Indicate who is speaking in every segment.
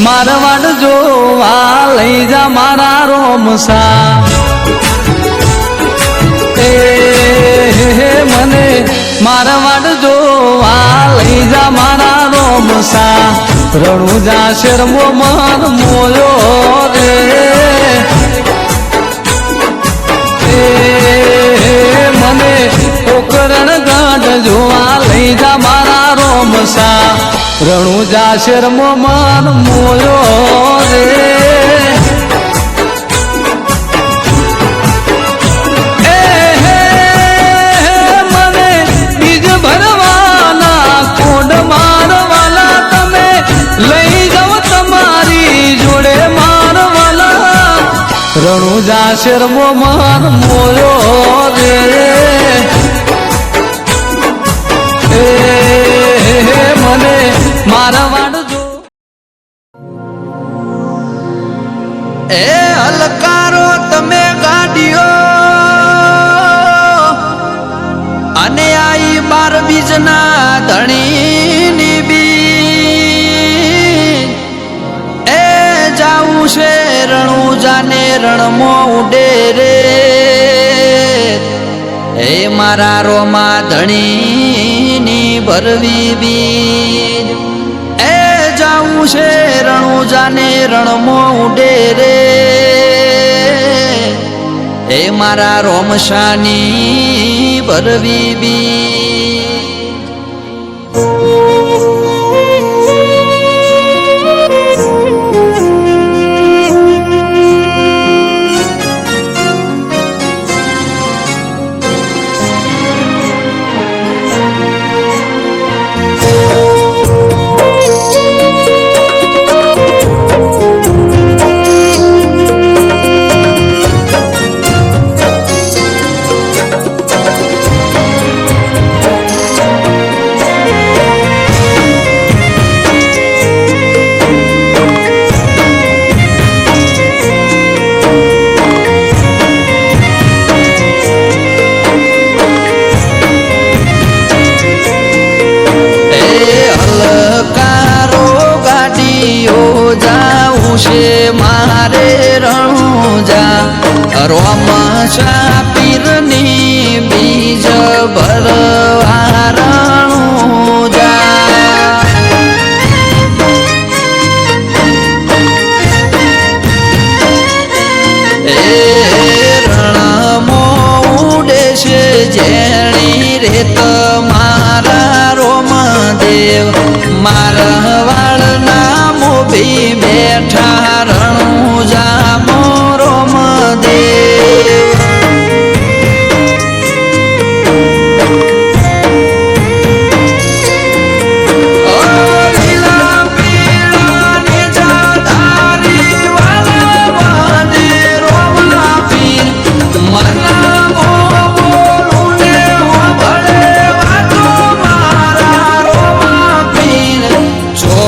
Speaker 1: મારવાડ જોવા લઈ જા મારા રોમસા મને મારવાડ જોવા લઈ જા મારા રોમસા રણુજા શેરમો મન મોયો રે મને પોકરણ ગાઢ જોવા લઈ જા મારા રોમસા રણુજા શેરમો મન મોયો રે રણુજા શેરમો મન મોયો રે મને મારવાડ જો
Speaker 2: એ હલકારો તમે ગાડીઓ અને આઈ 12 બીજના ધણીની બી એ જાવું છે રણુજાને રણમો ઉડે રે એ મારા રોમા ધણીની ભરવી બીજ એ જાવું છે રણુજાને રણમો ઉડે રે એ મારા રોમશાની ભરવી બીજ મારે રણુજા રોમશા પીરની બીજ ભરવા રણુજા એ રણમો ઉડે છે જેણી રેત મારા રોમદેવ મારા વાળના મોભી બેઠા રણુજા મોરો મદેવ લીલા પીળા ને જાધારી વાલા વાદે રોમા પીર મના બોલું ને ભળે વાતો મારા રોમા પીર જો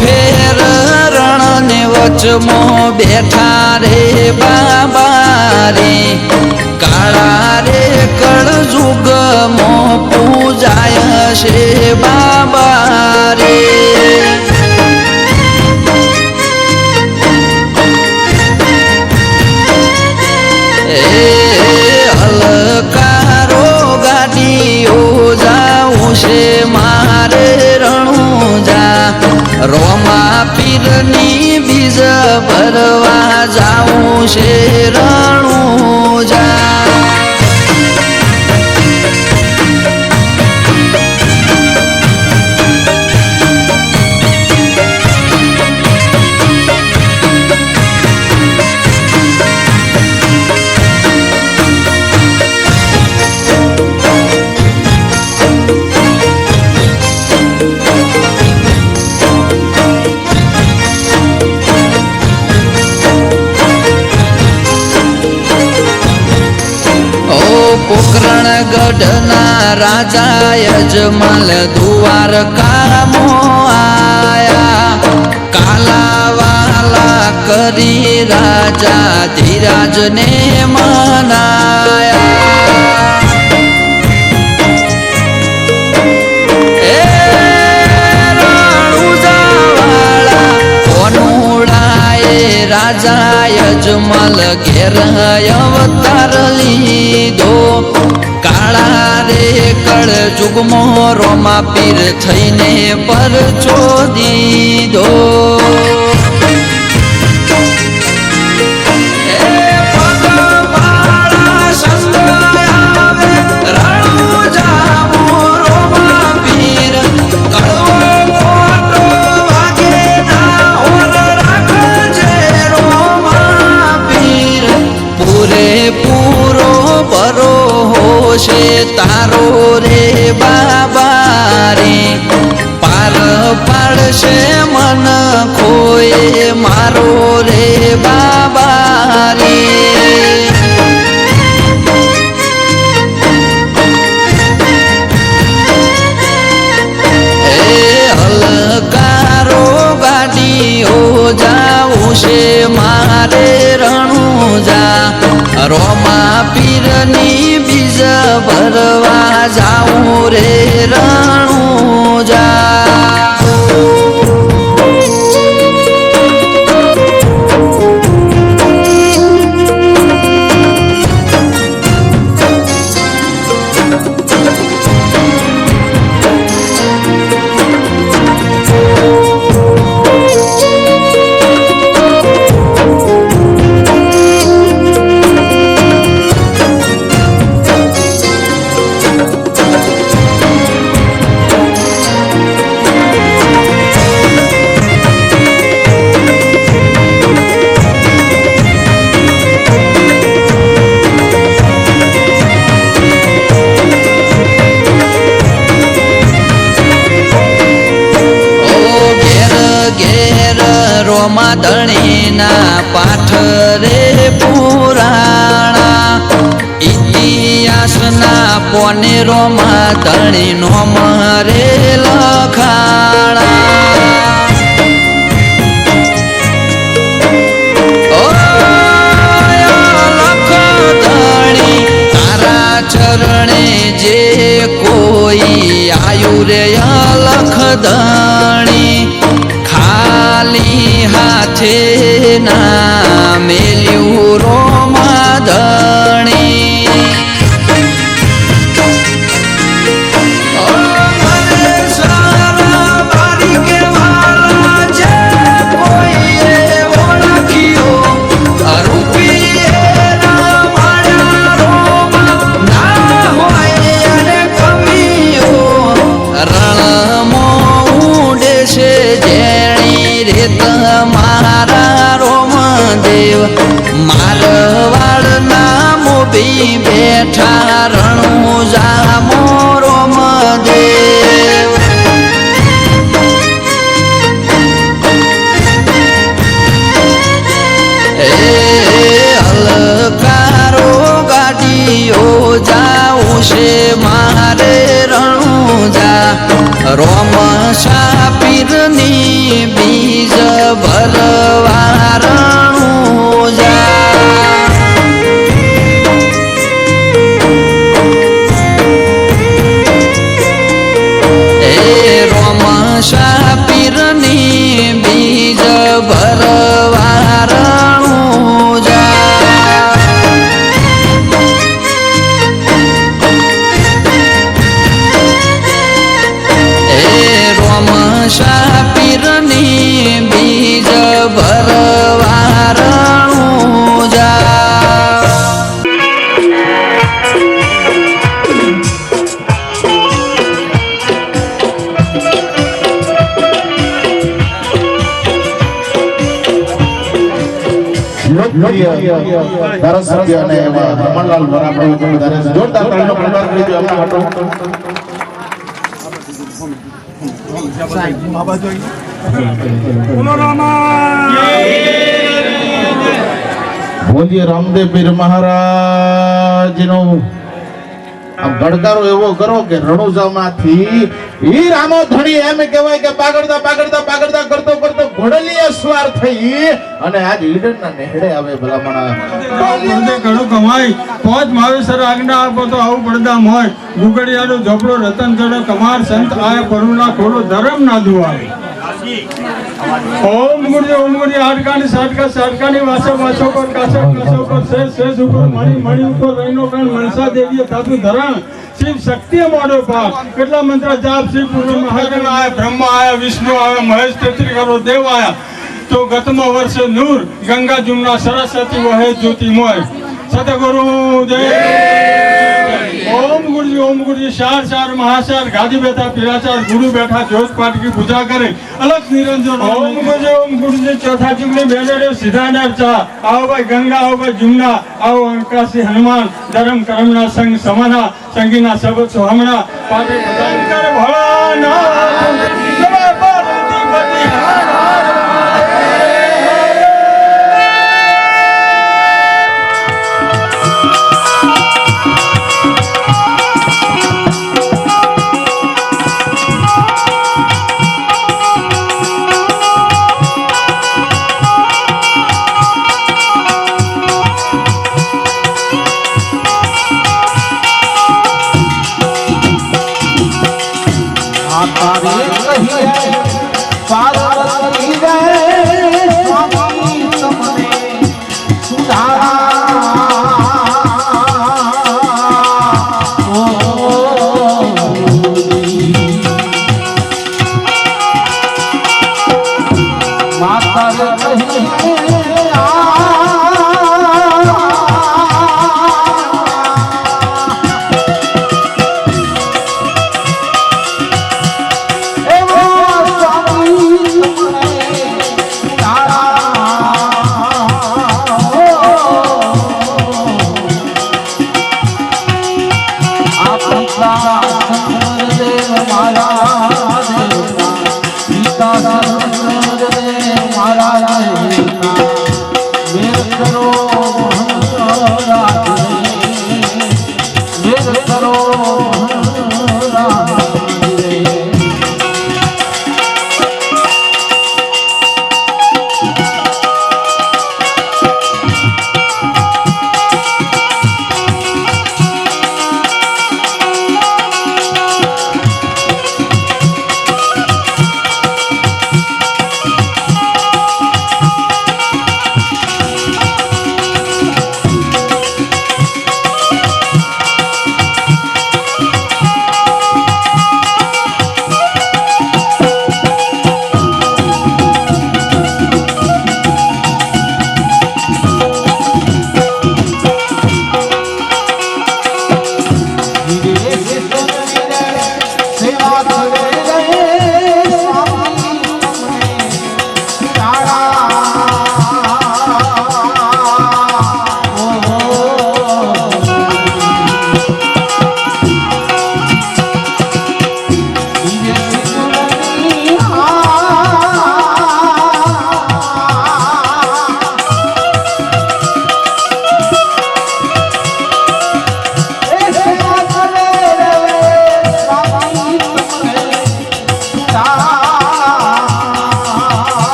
Speaker 2: ફેર વચમો બેઠા રે બાબા રે કાળા રે કળ જુગમો પૂજાય છે બાબા રે એ હલકારો ગાડીઓ જાવું છે મારે રણુજા રોમા પીરની બીજ ભરવા જાવું છે રણુજા પોકરણ ગઢના રાજા યજમલ દ્વારકામો આયા કાલા વાલા કરી રાજા ધીરાજને મનાયા રણુજા વાળા કોનું રાજા યજમલ ઘેર અવતાર લીધો કાળા રે કળ જુગમો રોમા પીર થઈને પરચો દીધો છે તારો રે બાબા રે પાર પાડશે મન ખોએ મારો રે બાબા રે હલકારો ગાડીઓ જાવું છે મારે રણુજા રોમા પીરની બીજ ભરવા જાઉં રે રણુજા રોમા ધણીના પાઠ રે પુરાણા ઇતિહાસના પોને રોમા ધણી નો મરે લખાણા લખ ધણી તારા ચરણે જે કોઈ આયુ રે લખ ધણી ખાલી હાથે ના મેલ્યું રોમા ધણી મારા રોમદેવ મારવાડના મોભી બેઠા રણુજા મો રોમદેવ હલકારો ગાડીઓ જાઉં છે મારે રણુજા રોમ પીરની બીજ ભરવા રણુજા રોમ પીરની બીજ ભરવા રણુજા રોમ પીરની બીજ ભરવા રણુજા
Speaker 3: ધારાસભ્ય અને એવા રમણલાલ વરાપડા જોરદાર તાળીનો પ્રદાન કરી દો એમના હાટો બોલીએ રામદેવ પીર મહારાજ નો ગડકારો એવો કરો કે રણુજામાંથી ઈ રામો ધણી એમ કહેવાય કે પાગડતા પાગડતા પાગડતા કરતો કરતો ઘોડલીએ સવાર થઈ અને આજ ઈડરના નેહડે આવે ભલામણા
Speaker 4: બોલતે ઘણું કમાય પોચ માવેસર આજ્ઞા આપો તો આવું પડદામ હોય ગુગડિયાનો ઝોપડો રતન જડો કમાર સંત આય પરુણા ખોલો ધર્મ ના દુઆવે ઓમ ગુરુજી હાડકાની સાડકાની વાસો પર કાસો પર શેષ ઉપર મણી ઉપર રહીનો કાન મનસા દેવીએ ધાતુ ધરણ શિવ શક્તિએ મોડો પાપ કેટલા મંત્ર જાપ શિવ પૂર્ણ મહાદેવ આયા બ્રહ્મા આયા વિષ્ણુ આયા મહેશ તેત્રી કરો દેવ આયા તો ગતમાં વર્ષે નૂર ગંગા જુમના સરસ્વતી વહે જ્યોતિમય સતગુરુ જય ओम गुरुजी शार महाशार गादी बैठा पिराचार गुरु बैठा जोत पाठ की पूजा करे अलग निरंजन ओम गुरुजी चौथा जुगने बेले रे सीधा नरचा आओ भाई गंगा आओ भाई जुमना आओ अंकाशी हनुमान धर्म कर्मना संग समाना संगीना सबद सोहमना पाटे प्रदान कर भोलानाथ जय पार्वती पति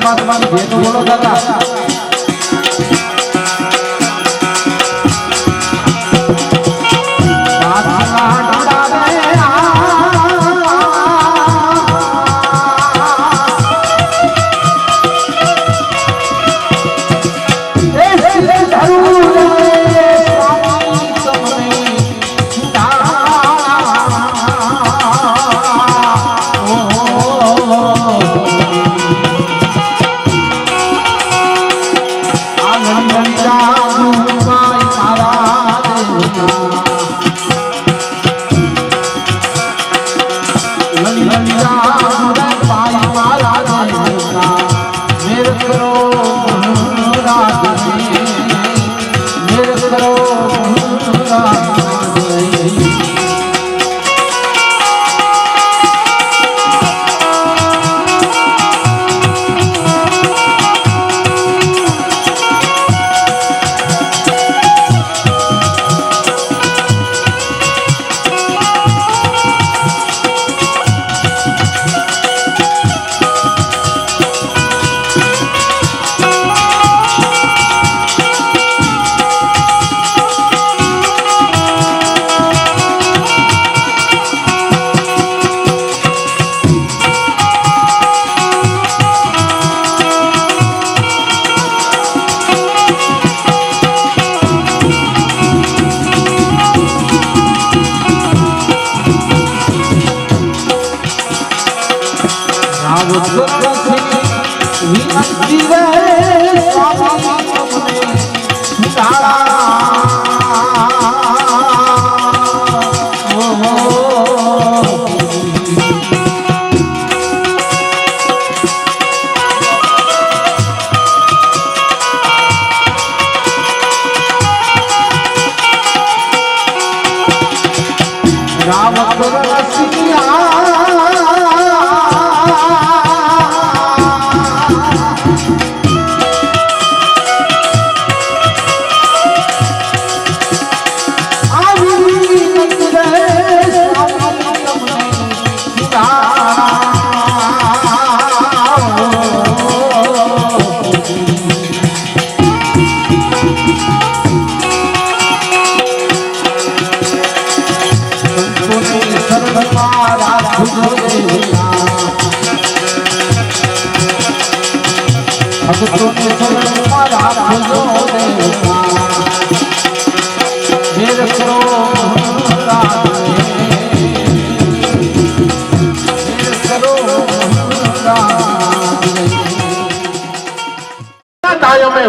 Speaker 3: પરમાત્માની ભેટ બોલો દાદા કરો રાજની, મેર કરો રાજની.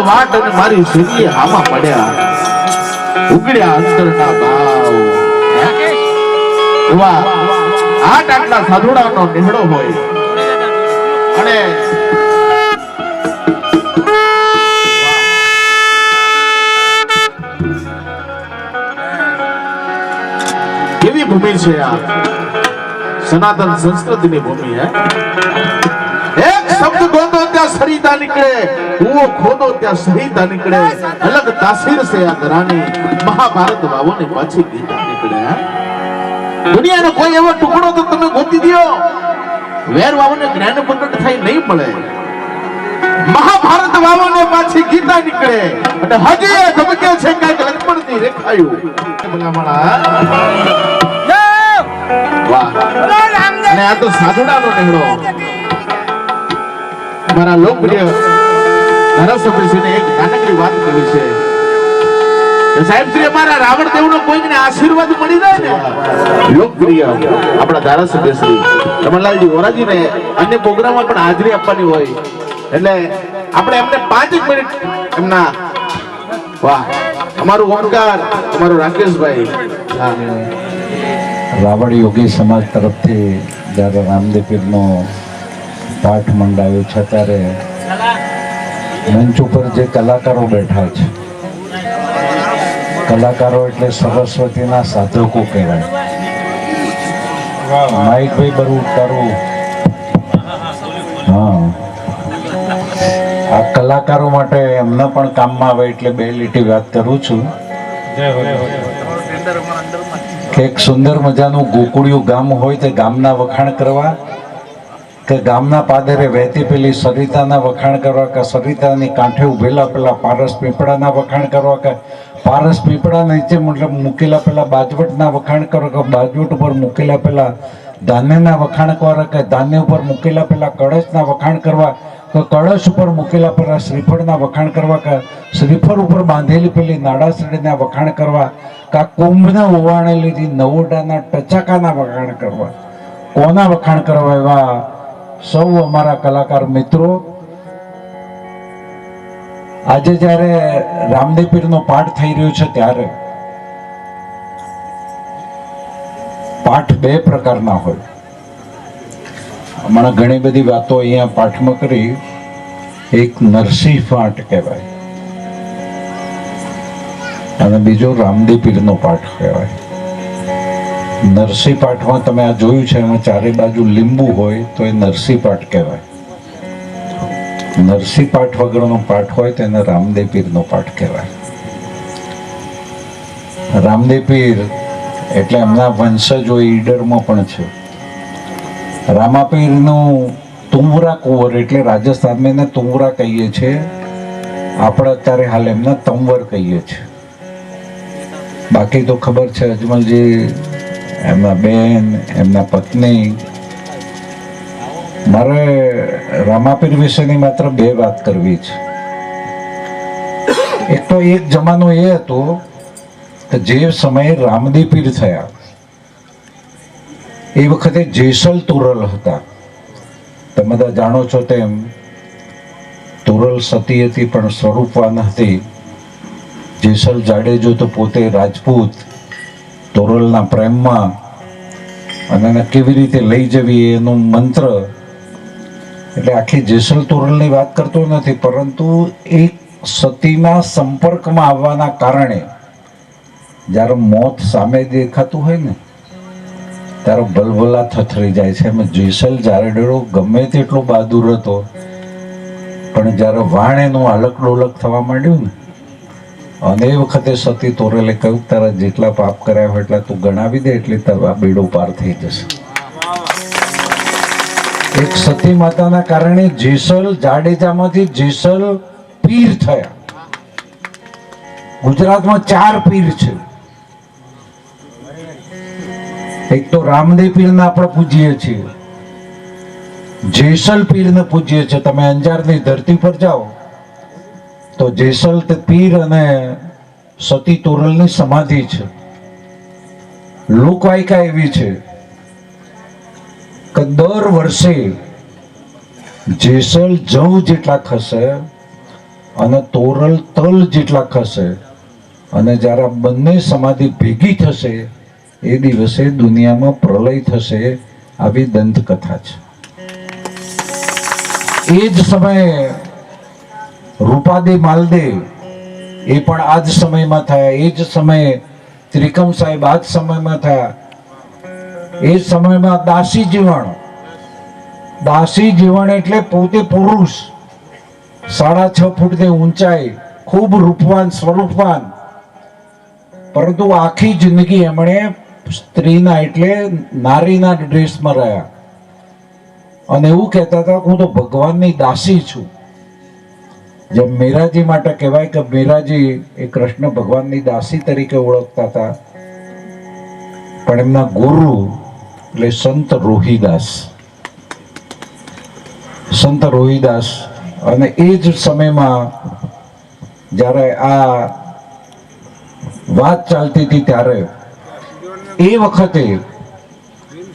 Speaker 3: વાટ અને મારી સીધી હામાં પડ્યા ઉગડ્યા અંતરના ભાવ. વાહ, આ આટલા સાધુડાનો નિહળો હોય અને કેવી ભૂમિ છે આ સનાતન સંસ્કૃતિની ભૂમિ. એક શબ્દ ગોતો ત્યાં સરિતા નીકળે, કૂવો ખોદો ત્યાં સરિતા નીકળે. અલગ તાસીર છે આ ધરાની, મહાભારત વાવોની પાછી ગીતા નીકળે. દુનિયાનો કોઈ એવો ટુકડો તો તમે ગોતી દ્યો, વેર વાવોને જ્ઞાન પ્રગટ થઈ નહીં મળે. મહાભારત વાવોને પાછી ગીતા નીકળે અને હજી એ ધબકે છે કાંઈક લક્ષ્મણની રેખાયું. વાહ, અને આ તો સાધુડાનો નીકળો. મારા લોકપ્રિય ધારાસભ્યશ્રીને એક નાનકડી વાત કરવી છે. સાહેબ શ્રી અમારા રાવણ દેવનો કોઈને આશીર્વાદ મળી જાય ને, લોકપ્રિય આપણા ધારાસભ્યશ્રી રમણલાલજી ઓરાજીને અન્ય પ્રોગ્રામમાં પણ હાજરી આપવાની હોય એટલે આપણે એમને 5 મિનિટ એમના. વાહ, અમારું ઓમકાર, અમારું રાકેશભાઈ.
Speaker 5: રાવણ યોગી સમાજ તરફથી જ્યારે રામદેવ પીરનો પાઠ મંડાવ્યો છે ત્યારે મંચ ઉપર જે કલાકારો બેઠા છે, કલાકારો એટલે સરસ્વતીના સાધકો કહેવાય. માઇકભાઈ બરું તારું. હા, આ કલાકારો માટે એમના પણ કામમાં આવે એટલે 2 લીટી વાત કરું છું કે એક સુંદર મજાનું ગોકુળિયું ગામ હોય તે ગામના વખાણ કરવા, કે ગામના પાદરે વહેતી પેલી સરિતાના વખાણ કરવા, કે સરિતાની કાંઠે ઉભેલા પેલા પારસ પીપળાના વખાણ કરવા, કે પારસ પીપળા નીચે મતલબ મૂકેલા પેલા બાજવટના વખાણ કરવા, કે બાજવટ ઉપર મૂકેલા પેલા ધાન્યના વખાણ કરવા, કે ધાન્ય ઉપર મૂકેલા પેલા કળશના વખાણ કરવા, કે કળશ ઉપર મૂકેલા પેલા શ્રીફળના વખાણ કરવા, કે શ્રીફળ ઉપર બાંધેલી પેલી નાડાસડીના વખાણ કરવા, કે કુંભના ઓવાણેલી નવોડાના ટચાકાના વખાણ કરવા. કોના વખાણ કરવા? એવા સૌ અમારા કલાકાર મિત્રો. આજે જ્યારે રામદેવ પીરનો પાઠ થઈ રહ્યો છે ત્યારે પાઠ 2 પ્રકારના હોય. હમણાં ઘણી બધી વાતો અહીંયા પાઠમાં કરી. એક નરસિંહ પાઠ કહેવાય અને બીજો રામદેવ પીરનો પાઠ કહેવાય. નરસિંહ પાઠમાં તમે આ જોયું છે, એમાં ચારે બાજુ લીંબુ હોય તો એ નરસિંહ પાઠ કહેવાય. નરસિંહ પાઠ વગરનો પાઠ હોય તો એને રામદેવ પીરનો પાઠ કહેવાય. રામદેવ પીર એટલે એમના વંશજો ઈડરમાં પણ છે. રામાપીરનું તુંવરા કુંવર એટલે રાજસ્થાનમાં એને તુંવરા કહીએ છીએ, આપણે અત્યારે હાલ એમને તંવર કહીએ છીએ. બાકી તો ખબર છે અજમલજી, એમના બેન, એમના પત્ની. મારે રામાપીર વિશેની માત્ર બે વાત કરવી છે. એક તો એક જમાનો એ હતો કે જે સમયે રામદેવ પીર થયા એ વખતે જેસલ તોરલ હતા. તમે બધા જાણો છો તેમ તોરલ સતી હતી પણ સ્વરૂપવાન હતી. જેસલ જાડેજો તો પોતે રાજપૂત, તોરલના પ્રેમમાં, અને એને કેવી રીતે લઈ જવી એનું મંત્ર. એટલે આખી જેસલ તોરલની વાત કરતો નથી, પરંતુ એક સતીના સંપર્કમાં આવવાના કારણે જ્યારે મોત સામે દેખાતું હોય ને ત્યારે ભલભલા થથરી જાય છે. એમ જેસલ જાડેજો ગમે તેટલો બહાદુર હતો, પણ જ્યારે વાણ એનું આલક ડોલક થવા માંડ્યું ને, અને એ વખતે સતી તોરલે કહ્યું તારા જેટલા પાપ કર્યા હોય એટલા તું ગણાવી દે એટલે તારા બેડો પાર થઈ જશે. એક સતી માતાના કારણે જેસલ જાડેજામાંથી જેસલ પીર થયા. ગુજરાતમાં 4 પીર છે. એક તો રામદેવ પીરને આપણે પૂજીએ છીએ, જેસલ પીરને પૂજીએ છીએ. તમે અંજારની ધરતી પર જાઓ તો જેસલ પીર અને સતી તોરલની સમાધિ છે. લોકવાયકા એવી છે કે દર વર્ષે જેસલ જવ જેટલા ખસે અને તોરલ તલ જેટલા ખસે, અને જ્યારે આ બંને સમાધિ ભેગી થશે એ દિવસે દુનિયામાં પ્રલય થશે. આવી દંતકથા છે. એ જ સમયે રૂપાદે માલદે એ પણ આ જ સમયમાં થયા. એ જ સમયે ત્રિકમ સાહેબ આ જ સમયમાં થયા. એ સમયમાં દાસી જીવણ. દાસી જીવણ એટલે પોતે પુરુષ, 6.5 ફૂટની ઊંચાઈ, ખૂબ રૂપવાન, સ્વરૂપવાન, પરંતુ આખી જિંદગી એમણે સ્ત્રીના એટલે નારીના ડ્રેસમાં રહ્યા અને એવું કહેતા હતા હું તો ભગવાનની દાસી છું. જેમ મીરાજી માટે કહેવાય કે મીરાજી એ કૃષ્ણ ભગવાનની દાસી તરીકે ઓળખતા હતા, પણ એમના ગુરુ એટલે સંત રોહિદાસ. સંત રોહિદાસ. અને એ જ સમયમાં જ્યારે આ વાત ચાલતી હતી ત્યારે એ વખતે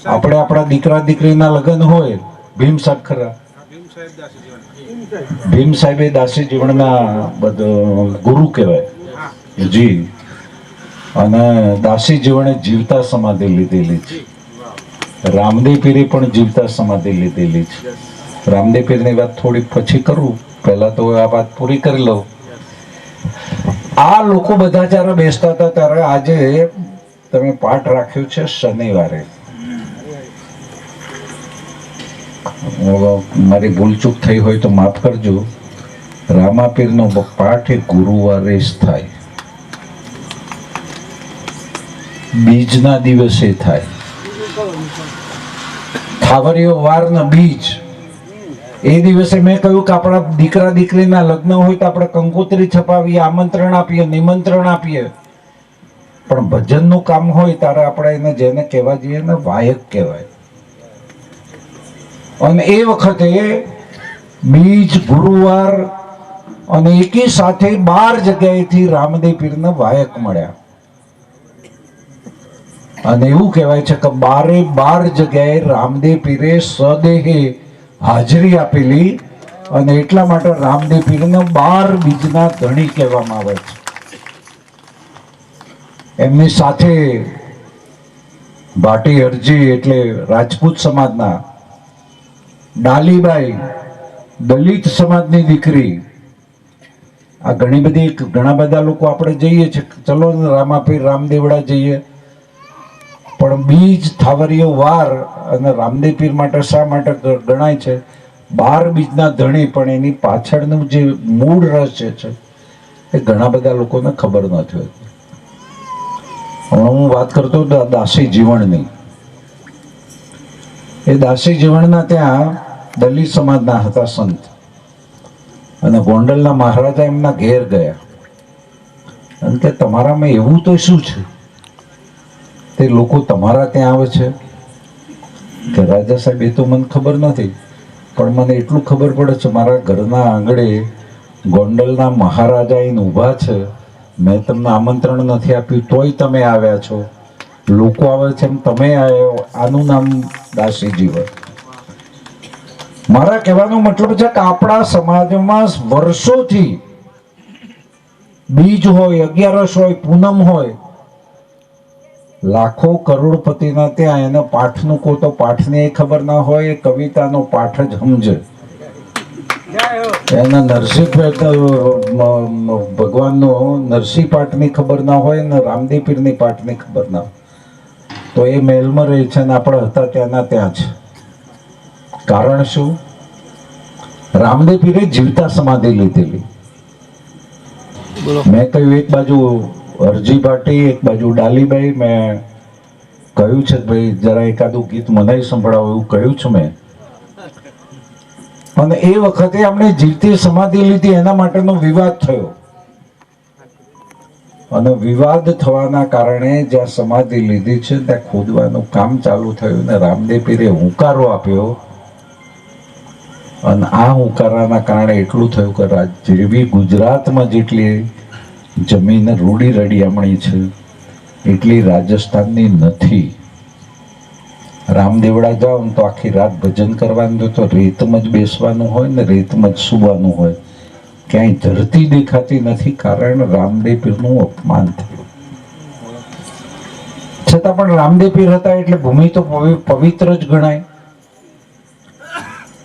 Speaker 5: આપણે આપણા દીકરા દીકરીના લગ્ન હોય, ભીમ સાહેબ ખરા, ભીમ સાહેબે દાસી જીવનના ગુરુ કહેવાય જી. અને દાસી જીવણે જીવતા સમાધિ લીધેલી છે. રામદેવ પીરે પણ જીવતા સમાધિ લીધેલી છે. રામદેવ પીરની વાત થોડી પછી કરું, પહેલા તો આ વાત પૂરી કરી લઉં. આ લોકો બધા જ્યારે બેસતા હતા ત્યારે આજે તમે પાઠ રાખ્યું છે શનિવારે. મારી ભૂલચૂક થઈ હોય તો માફ કરજો. રામાપીરનો પાઠ એ ગુરુવારે જ થાય, બીજના દિવસે થાય. થાવરીઓ વારના બીજ એ દિવસે મેં કહ્યું કે આપણા દીકરા દીકરીના લગ્ન હોય તો આપણે કંકોત્રી છપાવીએ, આમંત્રણ આપીએ, નિમંત્રણ આપીએ, પણ ભજનનું કામ હોય ત્યારે આપણે એને જેને કહેવા જઈએ ને વાયક કહેવાય. અને એ વખતે બીજ, ગુરુવાર અને એકી સાથે 12 જગ્યાએથી રામદેવ પીરના વાયક મળ્યા. અને એવું કહેવાય છે કે 12 જગ્યાએ રામદેવ પીરે સ્વદેહે હાજરી આપેલી, અને એટલા માટે રામદેવ પીરને 12 બીજના ધણી કહેવામાં આવે છે. એમની સાથે ભાટી હરજી એટલે રાજપૂત સમાજના, ડાલીબાઈ દલિત સમાજની દીકરી, આ ઘણા બધા લોકો આપણે જઈએ છીએ, ચલો ને રામાપીર રામદેવડા જઈએ, પણ બીજ થાવરીયો વાર અને રામદેવ પીર માટે શા માટે ગણાય છે? 12 બીજના ધણી, પણ એની પાછળનું જે મૂળ રહસ્ય છે એ ઘણા બધા લોકોને ખબર નથી હોતી. હું વાત કરતો દાસી જીવણની. એ દાસી જીવણના ત્યાં દલિત સમાજના હતા સંત, અને ગોંડલના મહારાજા એમના ઘેર ગયા અને કે તમારામાં એવું તો શું છે તે લોકો તમારા ત્યાં આવે છે? કે રાજા સાહેબ, એ તો મને ખબર નથી, પણ મને એટલું ખબર પડે છે મારા ઘરના આંગણે ગોંડલના મહારાજા એને ઊભા છે, મેં તમને આમંત્રણ નથી આપ્યું તોય તમે આવ્યા છો, લોકો આવે છે એમ તમે આવ્યો, આનું નામ દાસી જીવન. મારા કહેવાનો મતલબ છે કે આપણા સમાજમાં વર્ષોથી બીજ હોય, 11 હોય, પૂનમ હોય, લાખો કરોડપતિના ત્યાં એને પાઠનું કહો તો પાઠને ખબર ના હોય, કવિતાનો પાઠ જ સમજે, એના નરસિંહ ભગવાનનો નરસિંહ પાઠની ખબર ના હોય ને રામદેવ પીરની પાઠની ખબર ના હોય, તો એ મહેલમાં રહે છે ને આપણે હતા ત્યાંના ત્યાં છે. કારણ શું? રામદેવ પીરે જીવતા સમાધિ લીધેલી. મેં કહ્યું એક બાજુ અરજી ભાટી, એક બાજુ ડાલીબાઈ. મેં કહ્યું છે ભાઈ જરા એકાદું ગીત મને સંભળાવો એવું કહ્યું છું મેં. અને એ વખતે આપણે જીવતી સમાધિ લીધી, એના માટેનો વિવાદ થયો, અને વિવાદ થવાના કારણે જ્યાં સમાધિ લીધી છે ત્યાં ખોદવાનું કામ ચાલુ થયું ને રામદેવ પીરે હુંકારો આપ્યો, અને આ હુંકારાના કારણે એટલું થયું કે જેવી ગુજરાતમાં જેટલી જમીન રૂડી રડિયામણી છે એટલી રાજસ્થાનની નથી. રામદેવડા જાઓ ને તો આખી રાત ભજન કરવાનું, તો રેતમાં જ બેસવાનું હોય ને રેતમાં જ સુવાનું હોય, ક્યાંય ધરતી દેખાતી નથી, કારણ રામદેવ પીરનું અપમાન થયું. છતાં પણ રામદેવ પીર હતા એટલે ભૂમિ તો પવિત્ર જ ગણાય.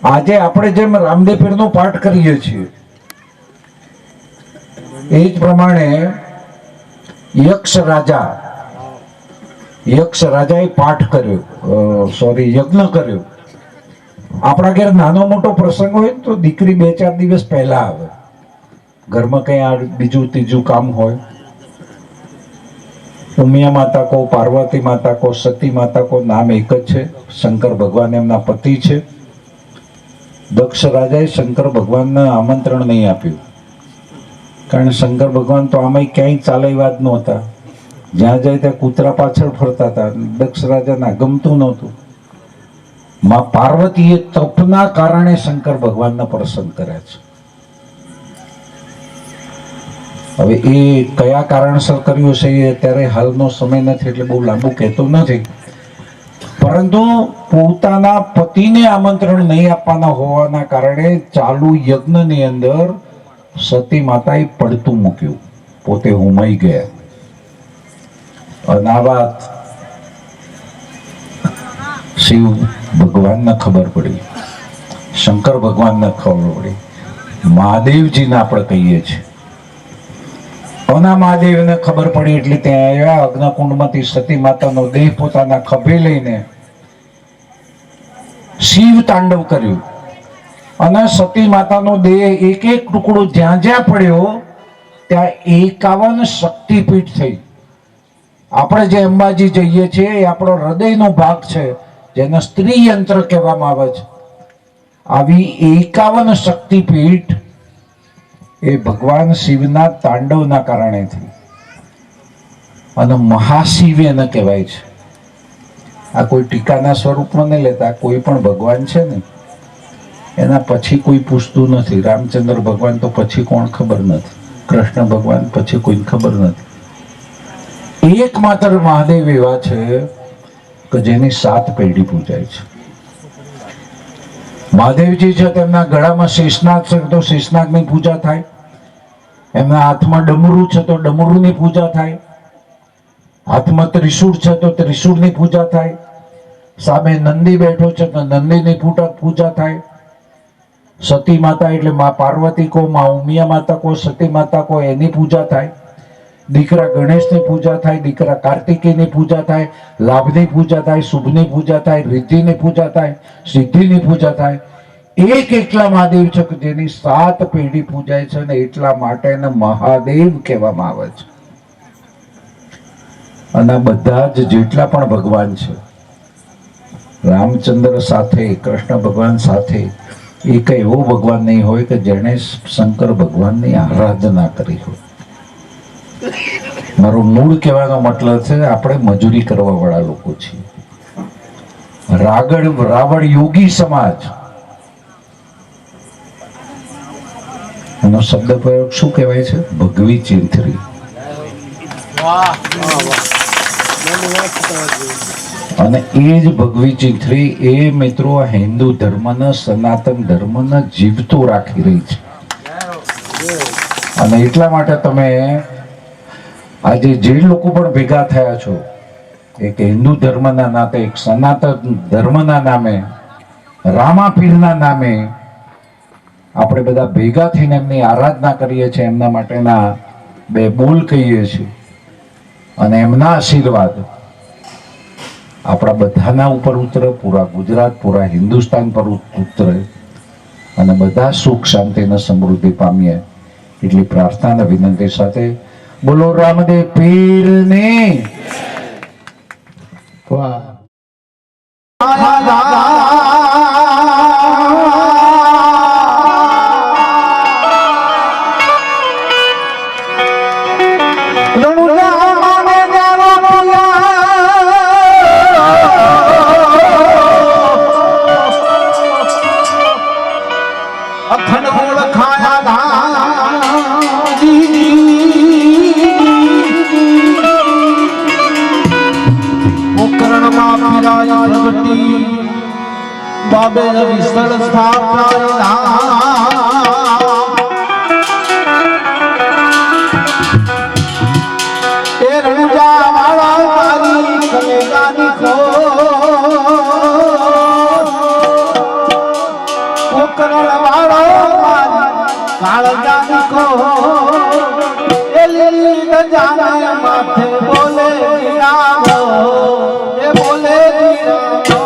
Speaker 5: આજે આપણે જેમ રામદેવ પીરનો પાઠ કરીએ છીએ એ જ પ્રમાણે યક્ષ રાજાએ પાઠ કર્યો, યજ્ઞ કર્યો. આપણા ઘેર નાનો મોટો પ્રસંગ હોય તો દીકરી 2-4 દિવસ પહેલા આવે, ઘરમાં કઈ બીજું ત્રીજું કામ હોય. ઉમિયા માતા કો, પાર્વતી માતા કો, સતી માતા કો, નામ એક જ છે. શંકર ભગવાન એમના પતિ છે. દક્ષ રાજાએ શંકર ભગવાનને આમંત્રણ નહીં આપ્યું, કારણ શંકર ભગવાન તો આમાં ક્યાંય ચાલેવાદ નહોતા, જ્યાં જાય ત્યાં કૂતરા પાછળ ફરતા હતા. દક્ષ રાજાને ગમતું નહોતું. માં પાર્વતીએ તપના કારણે શંકર ભગવાનને પ્રસન્ન કર્યા છે. હવે એ કયા કારણસર કર્યું છે એ અત્યારે હાલનો સમય નથી એટલે બહુ લાંબુ કહેતો નથી, પરંતુ પોતાના પતિને આમંત્રણ નહીં આપવાના હોવાના કારણે ચાલુ યજ્ઞની અંદર સતી માતાએ પડતું મૂક્યું, પોતે હોમાઈ ગયા. અને આ વાત શિવ ભગવાનને ખબર પડી, શંકર ભગવાનને ખબર પડી, મહાદેવજીને આપણે કહીએ છીએ. અને મહાદેવને ખબર પડી એટલે ત્યાં આવ્યા, અગ્નિકુંડમાંથી સતી માતાનો દેહ પોતાના ખભે લઈને શિવ તાંડવ કર્યું, અને સતી માતાનો દેહ એક એક ટુકડો જ્યાં જ્યાં પડ્યો ત્યાં 51 શક્તિપીઠ થઈ. આપણે જે અંબાજી જઈએ છીએ એ આપણો હૃદયનો ભાગ છે, જેને સ્ત્રી યંત્ર કહેવામાં આવે છે. આવી 51 શક્તિપીઠ એ ભગવાન શિવના તાંડવના કારણે થઈ, અને મહાશિવ એને કહેવાય છે. આ કોઈ ટીકાના સ્વરૂપમાં નહીં લેતા, કોઈ પણ ભગવાન છે ને એના પછી કોઈ પૂછતું નથી. રામચંદ્ર ભગવાન તો પછી કોણ ખબર નથી, કૃષ્ણ ભગવાન પછી કોઈને ખબર નથી. એકમાત્ર મહાદેવ એવા છે કે જેની 7 પેઢી પૂજાય છે. મહાદેવજી છે તેમના ગળામાં શેષનાગ છે તો શેષનાગની પૂજા થાય, એમના હાથમાં ડમરું છે તો ડમરુની પૂજા થાય, હાથમાં ત્રિશૂળ છે તો ત્રિશૂળની પૂજા થાય, સામે નંદી બેઠો છે તો નંદીની પૂજા થાય, સતી માતા એટલે માં પાર્વતી કો, માં ઉમિયા માતા કો, સતી માતા કો, એની પૂજા થાય. દીકરા ગણેશની પૂજા થાય, દીકરા કાર્તિકેયની પૂજા થાય, લાભની પૂજા થાય, શુભની પૂજા થાય, રિદ્ધિની પૂજા થાય, સિદ્ધિની પૂજા થાય. એક એકલા મહાદેવ છે કે જેની 7 પેઢી પૂજાય છે ને એટલા માટે એને મહાદેવ કહેવામાં આવે છે. અને આ બધા જ જેટલા પણ ભગવાન છે, રામચંદ્ર સાથે, કૃષ્ણ ભગવાન સાથે એક એવો ભગવાન નહીં હોય કે જેણે શંકર ભગવાનની આરાધના કરી હોય. મારો મૂળ કહેવાનો મતલબ છે આપણે મજૂરી કરવા વાળા લોકો છીએ. રાવણ યોગી સમાજ એનો શબ્દ પ્રયોગ શું કહેવાય છે? ભગવી ચિંથરી. અને એ જ ભગવી ચિંથરી એ મિત્રો હિન્દુ ધર્મના, સનાતન ધર્મના જીવતો રાખી રહી છે. અને એટલા માટે તમે આજે જે લોકો પણ ભેગા થયા છો, એક હિન્દુ ધર્મના નાતે, એક સનાતન ધર્મના નામે, રામાપીરના નામે આપણે બધા ભેગા થઈને એમની આરાધના કરીએ છીએ, એમના માટેના 2 બોલ કહીએ છીએ. અને એમના આશીર્વાદ આપણા બધાના ઉપર ઉતરે, પૂરા ગુજરાત, પૂરા હિન્દુસ્તાન પર ઉતરે અને બધા સુખ શાંતિ અને સમૃદ્ધિ પામીએ એટલી પ્રાર્થના અને વિનંતી સાથે બોલો રામદેવ પીરની. વાહ.
Speaker 3: બાબે વિસળ સ્થાપના એ રણુજા વાળા તારી કલેગાની ખો કોકરણ વાળો કાળજાની ખો એ લીલી જાને માથે બોલે રામો એ બોલે રામો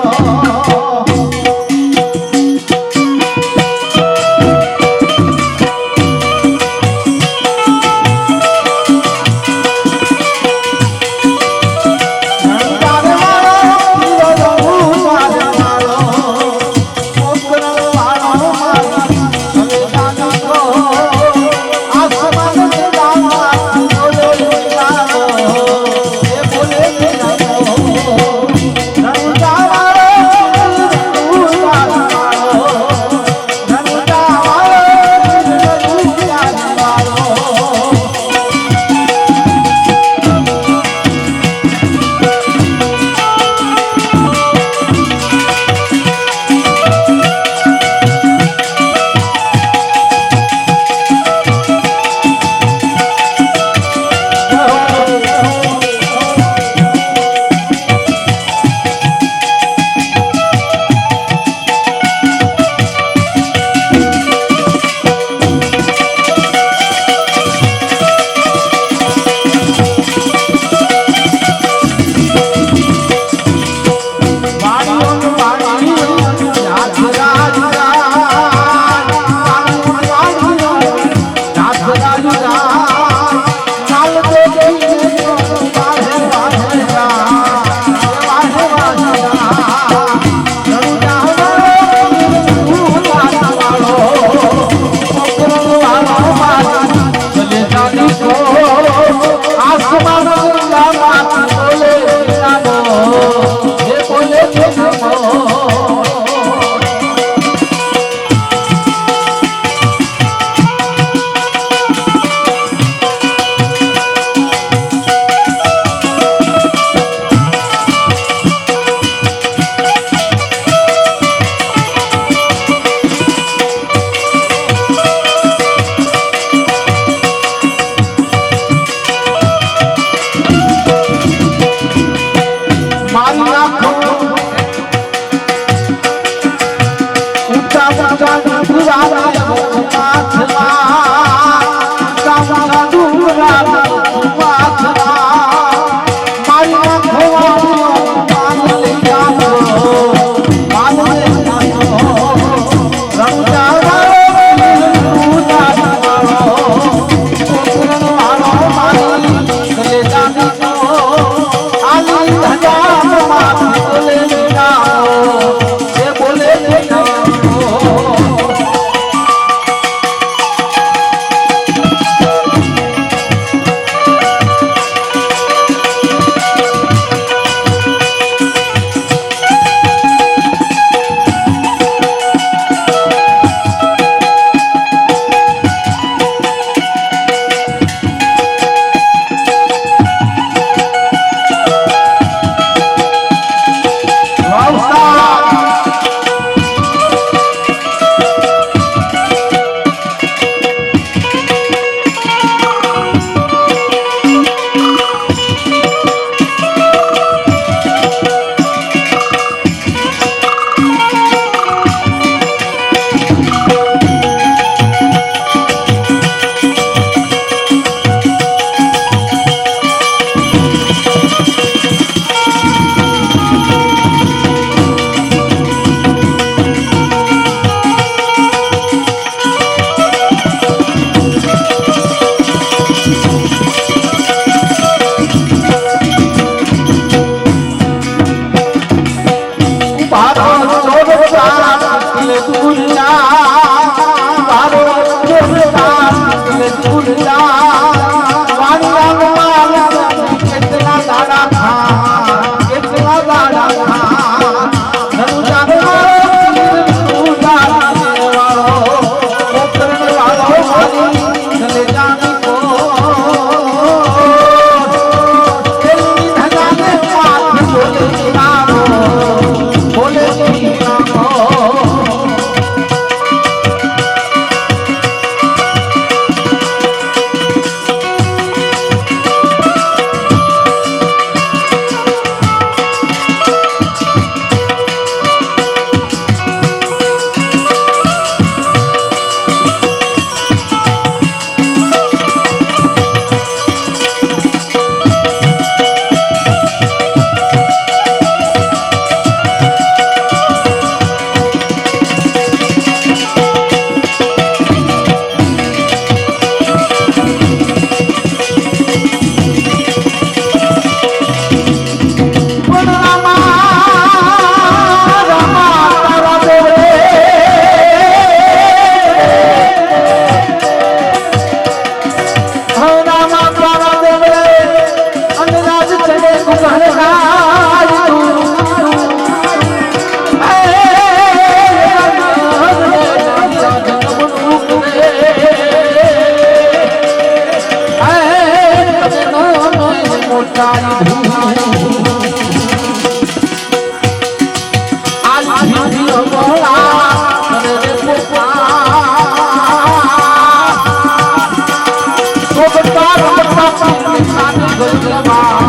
Speaker 3: સોગતા રમતા સાની ગલમાં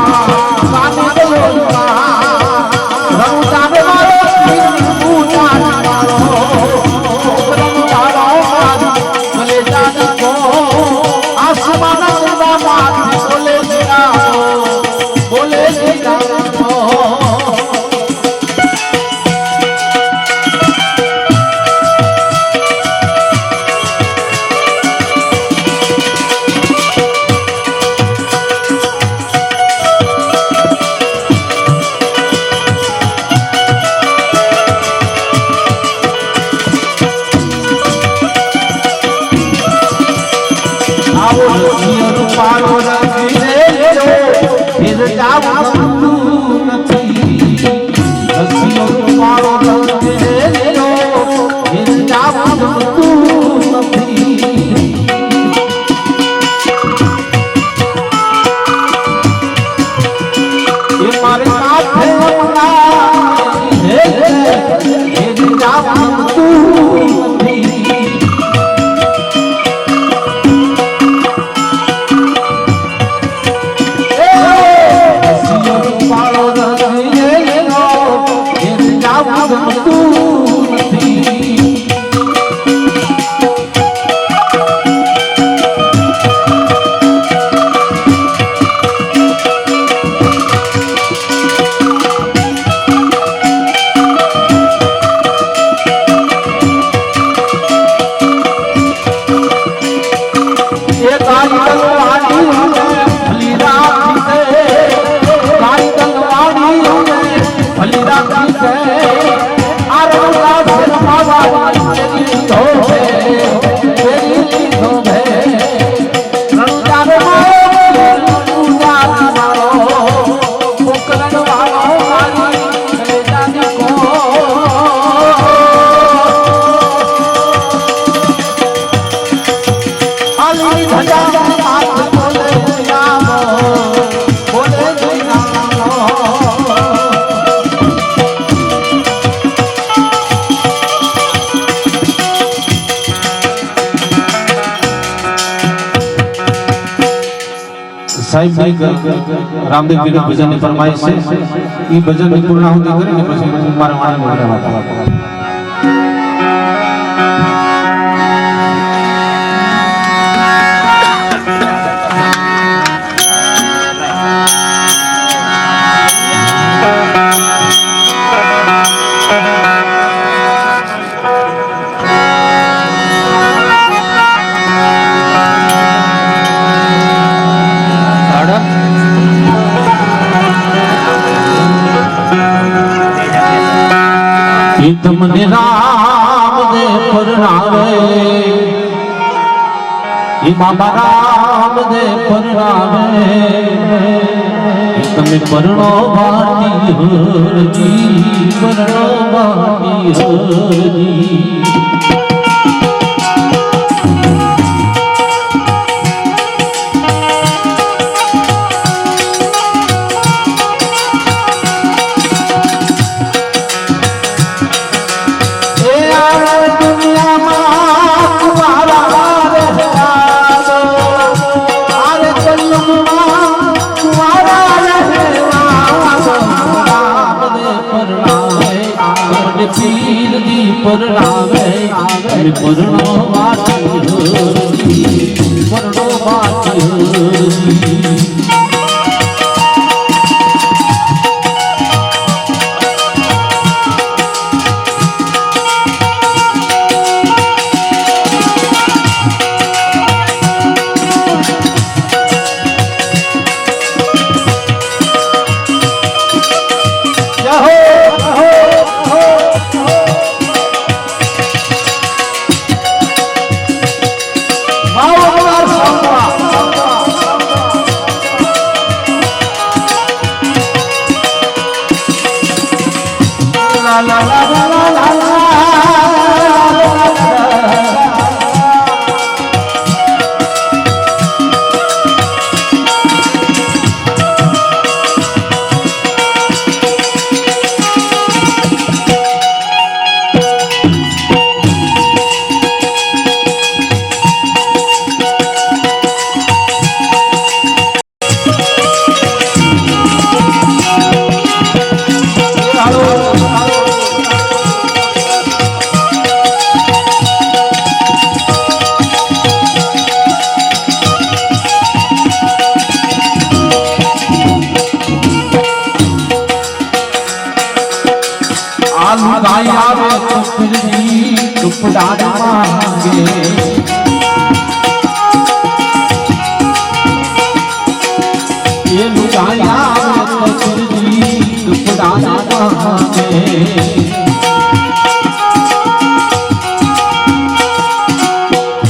Speaker 3: સાની ગલમાં રણુ જાને મારો તું જાને મારો રણુ તારો ભલે જાને કો આસમાન સુંદા માથી બોલે જીરામો પારો રંગીને જો ફિર જાવ ગમતું નથી રસિયો પારો રંગીને જો ફિર જાવ ગમતું નથી એ મારે માથે હે ફિર જાવ ગમતું નથી સાહેબ રામદેવ પીર ભજનની ફરમાઈશ છે એ ભજનની પૂર્ણાહુતિ કરીને પછી મારા વાળાને તમને રામ દે પરણાવે એ બાબા રામ દે પરણાવે તમે પરણો ભાટી હરજી પરણો ભાટી હરજી પીર દી પરણાવે પરણો વાટી પરણો વાટી
Speaker 1: એ લુગાયા ચુરજી દુપડાના પામે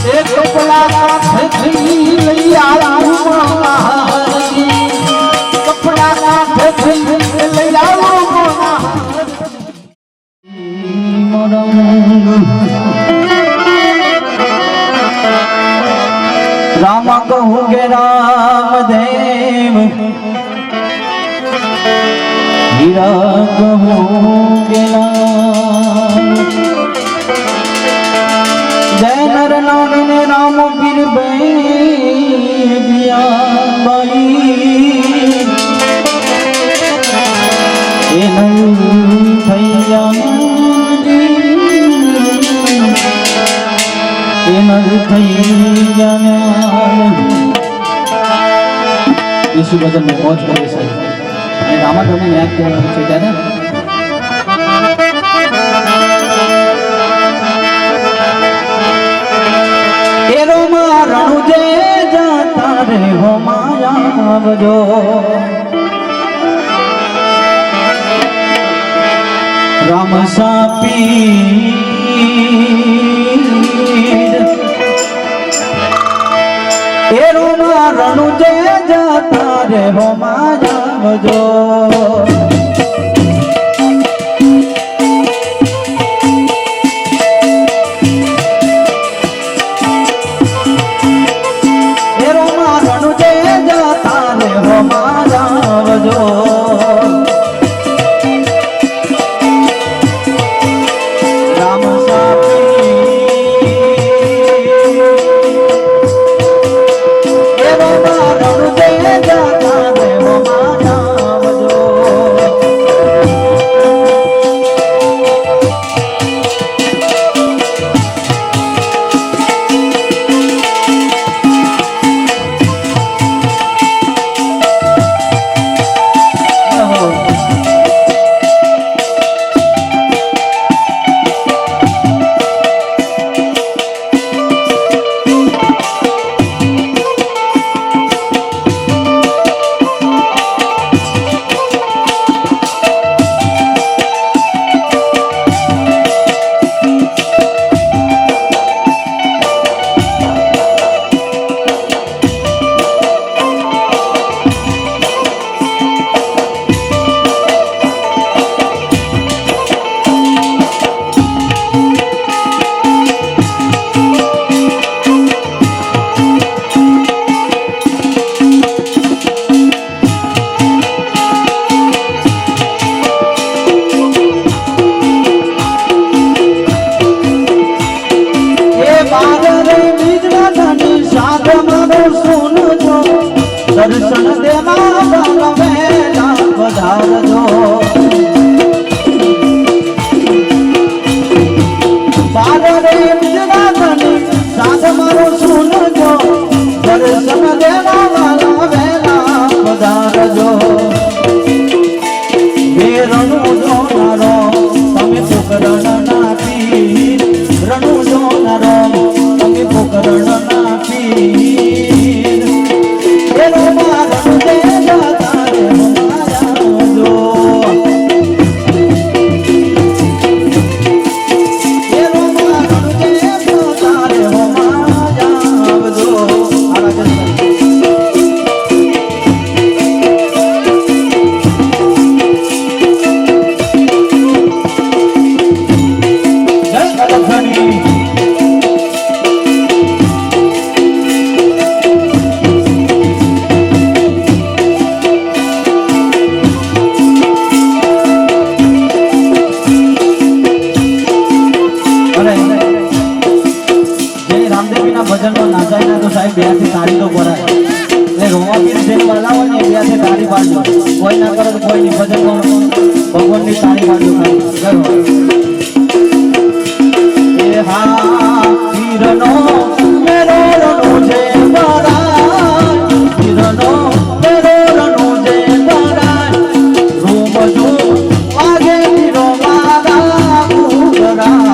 Speaker 1: એ કપડા કાઠી લઈ આવું મહારાજી કપડા કાઠી લઈ આવું રામ કહું ગે રામદેવ હીરા કહું ગે જય નર નારી ને રામ પીર બિયા બાઈ એ નલ થૈયા ઈસુ ભજન में पहुंच गए सर અને રામા તમને યાદ કરવાનું છે ત્યારે એરો મારણું જે જાતા રે હો માયા આવજો રામ સાપી એરો મારણું જે જાતા રે હો માયાવજો એરો મારણું જે જાતા રે હો માયાવજો રામ દર્શન દેવા વેલા પધારજો બારે ગુજરાતની સાથ મારો સુનજો દર્શન દેવા વેલા પધારજો રણુ જોનારો તમે પોકરણ ના પીર રણુ જોનારો તમે પોકરણ ના પીર એનો મારણ દે જાતા રે માયાવજો એનો મારણ દે જાતા રે માયાવજો ભજનમાં નાચાય ના તો સાહેબ બે થી તાળી તો પડાય ને રોવા પીર જેને બોલાવો ને બે થી તાળી પાડજો કોઈ ના કરે તો કોઈ નહીં ભજનમાં ભગવાનની તાળી પાડજો ખાલી એ હા પીરનો મેરો રણો છે બરાય પીરનો મેરો રણો છે બરાય રૂમજો વાગે પીરો મારા ઉગરા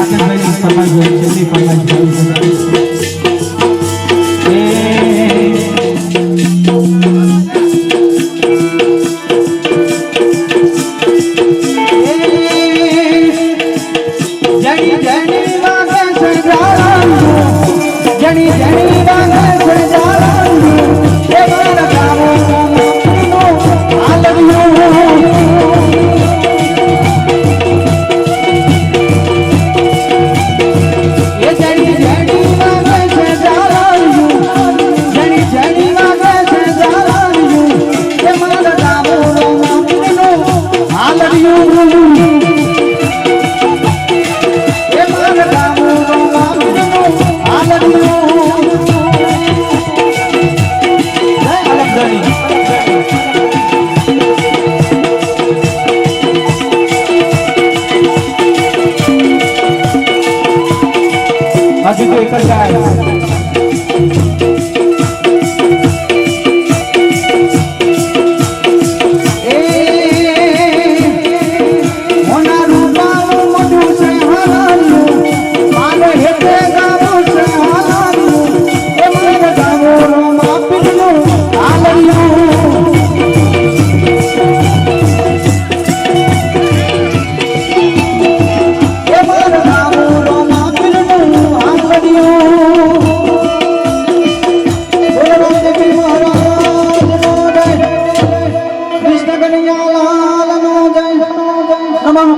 Speaker 1: રાકેશભાઈની ફરમાઈશ હોય છે, એની ફરમાઈશ હોય હજી તો એક જ ગાય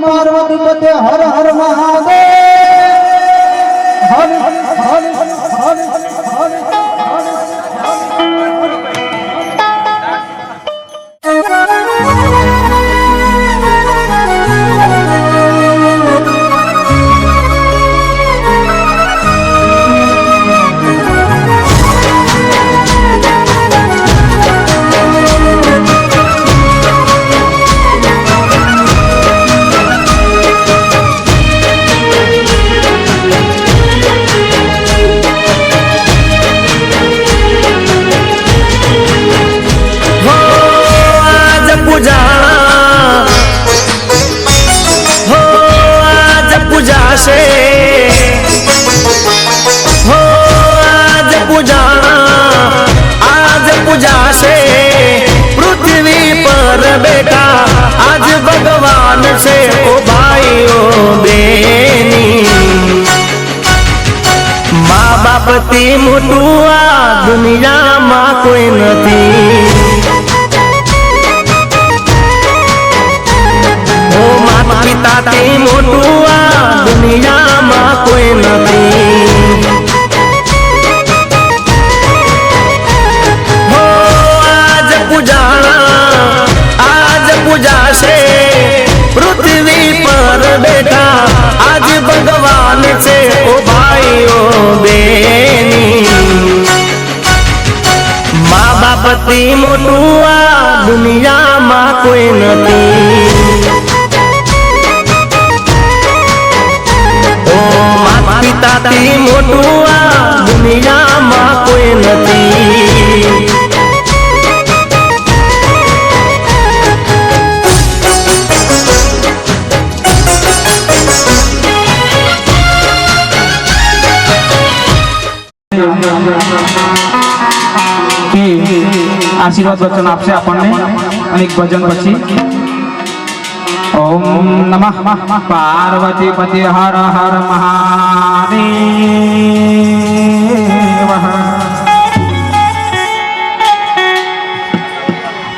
Speaker 1: પાર્વતી પતે હર હર મહાદેવ હર હર હર હર
Speaker 6: બાપથી મોટું આ દુનિયામાં કોઈ નથી. ઓ માતા પિતાથી મોટું આ દુનિયામાં કોઈ નથી. હો આજ પૂજાશે પૃથ્વી પર બેઠા આજ ભગવાન છે. ઓ ભાઈઓ મા બાપથી મોટું આ દુનિયામાં કોઈ નથી. ઓ માતા પિતાથી મોટું આ દુનિયામાં કોઈ નથી.
Speaker 1: આશીર્વાદ વચન આપશે આપણને અને એક ભજન પછી ઓમ નમઃ પાર્વતી પતિ હર હર મહાદેવ.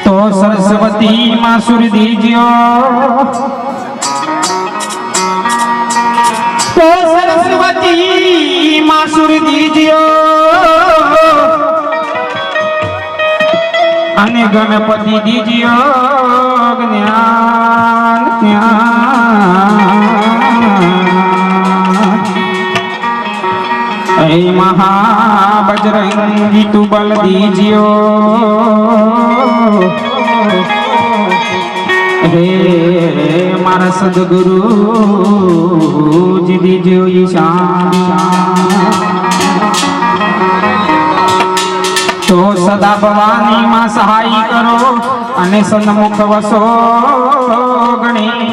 Speaker 1: તો સરસ્વતી માં સુર દીજો, તો સરસ્વતી માં સુર દીજો અને ગણપતિ દીજો જ્ઞાન જ્ઞાન. હે મહાબજરંગી તું બલ દીજો, હે મારા સદગુરુ જી દીજો ઈશાન. તો સદા ભવાની માં સહાય કરો અને સન્મુખ વસો ગણી.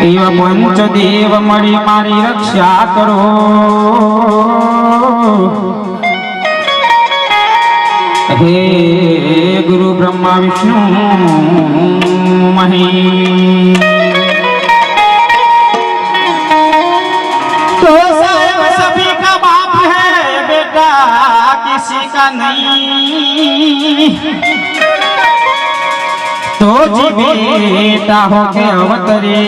Speaker 7: એવા પંચદેવ મળી મારી રક્ષા કરો. હે ગુરુ બ્રહ્મા વિષ્ણુ મહી. तो साहब सभी का बाप है बेटा किसी का नहीं. तो जी बेटा हो के अवतरे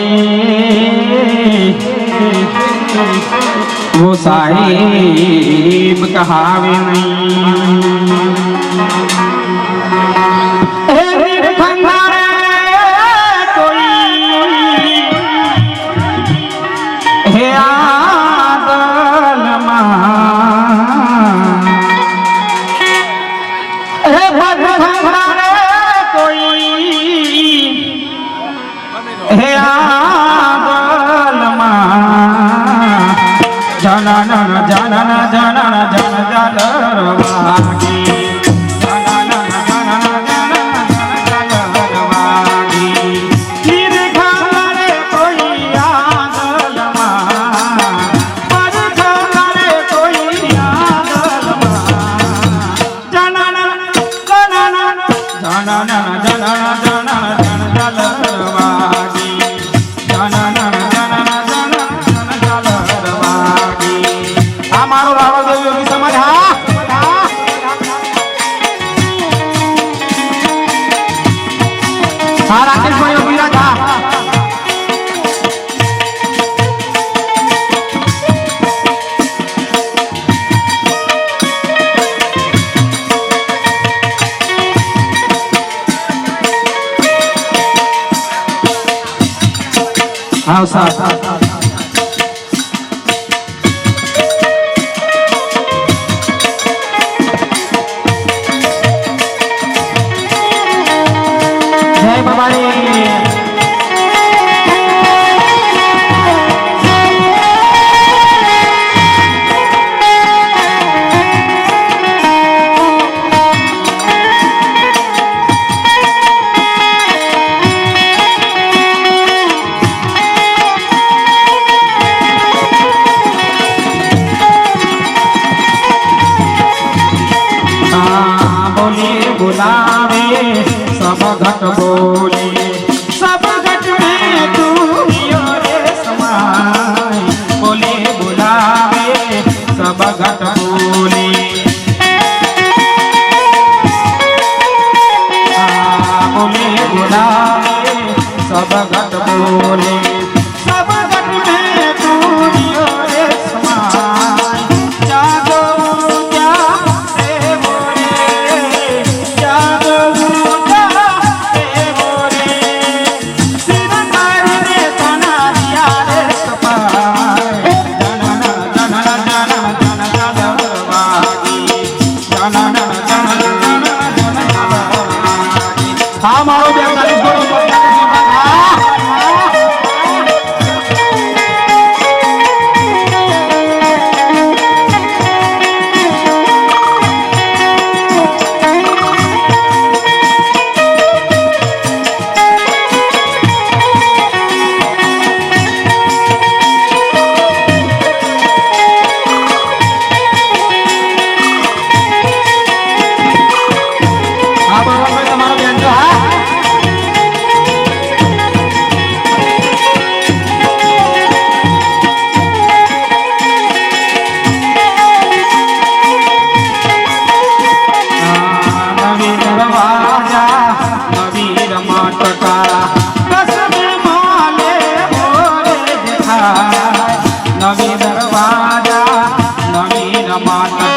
Speaker 7: वो साहिब कहावे नहीं. हे आदल कोई हे आदल जनन जनन जनन जन जलरवागी. हाँ साहब जय बाबा रे. बुलावे सब घट बोले सब घट में तू रे समाय. बोले बुलावे सब घट बोले बोले बुलावे सब घट बोले सब घट में तू रे समाय. जागो क्या रे बोले हाँ मारो नवी दरवाजा नवी रमाता. नवी दरवाजा नवी रमाता.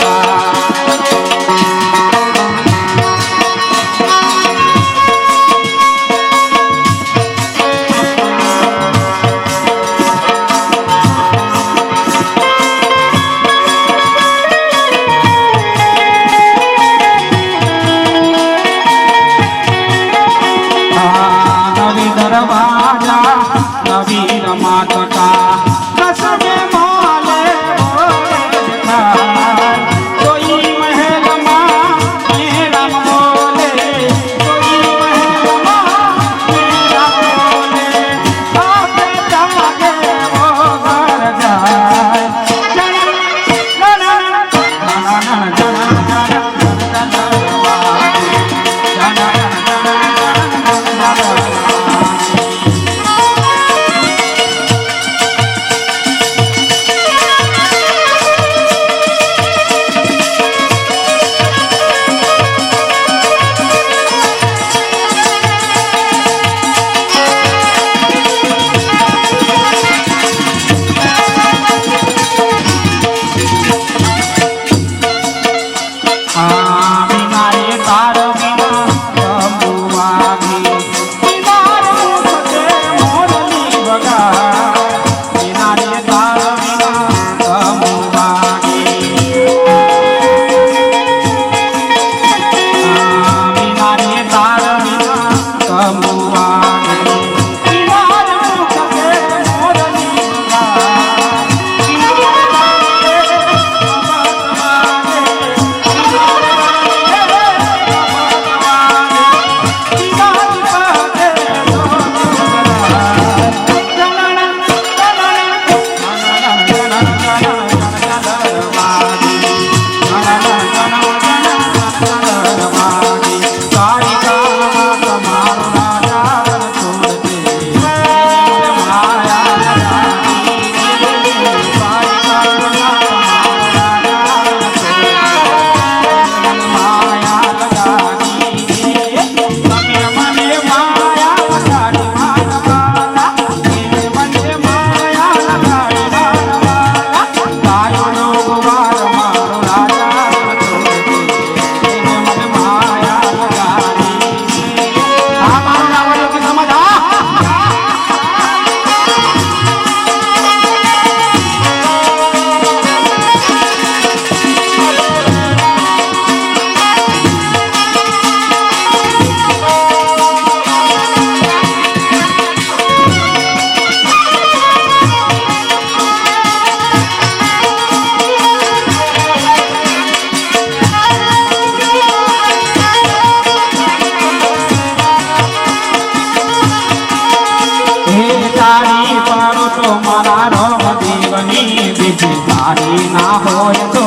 Speaker 7: હે તારી પાડો તો મારા રોમ દેવની બીજી તારી ના હોય તો